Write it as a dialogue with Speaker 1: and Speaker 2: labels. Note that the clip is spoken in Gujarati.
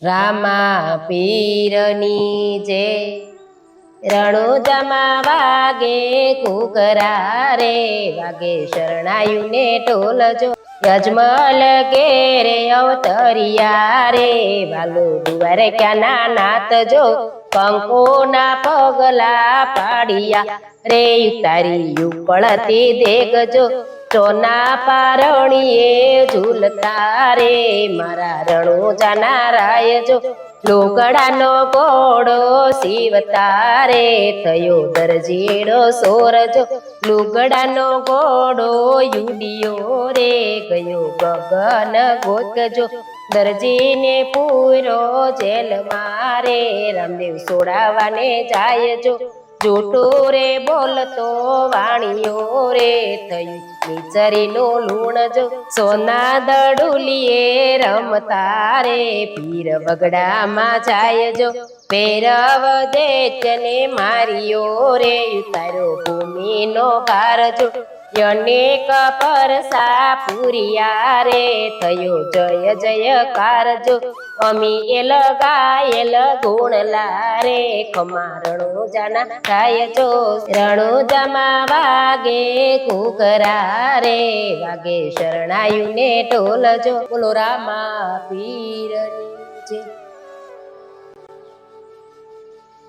Speaker 1: રામા પીરની જે રણુજામાં વાગે કુકરા રે વાગે શરણાયું ને ઢોલજો યજમલ ઘેરે અવતરિયા રે વાલો દુવારે ક્યાં નાથ જો કંકોના પગલા પાડિયા રે તારી ઉપળતી દેખજો ચોના પારણીએ ઝૂલતા રે મારા રણુજાના રાય જો લુગડાનો ઘોડો સીવતા રે થયો દરજીનો સોરજો લુગડાનો ઘોડો યુડિયો રે ગયો ગગન ગોતજો દરજીને પૂરો જેલ મારે રામદેવ સોડાવાને જાય જો જૂઠું રે બોલતો વાણિયો રે થયું નીચરીનું લૂણ જો સોના દડુલીએ રમતા રે પીર બગડામાં જાય જો ભૈરવ દેચને માર્યો રે તારો ભૂમિનો ભાર જો અનેક પરસા પૂરિયા રે થયો જય જયકાર જો અમી એલ ગાયેલ ગુણલા રે ખમા રણુજાના થાય જો રણુજામાં વાગે કુકરા રે વાગે શરણાયું ને ઢોલજો બોલો રામા પીરની જય।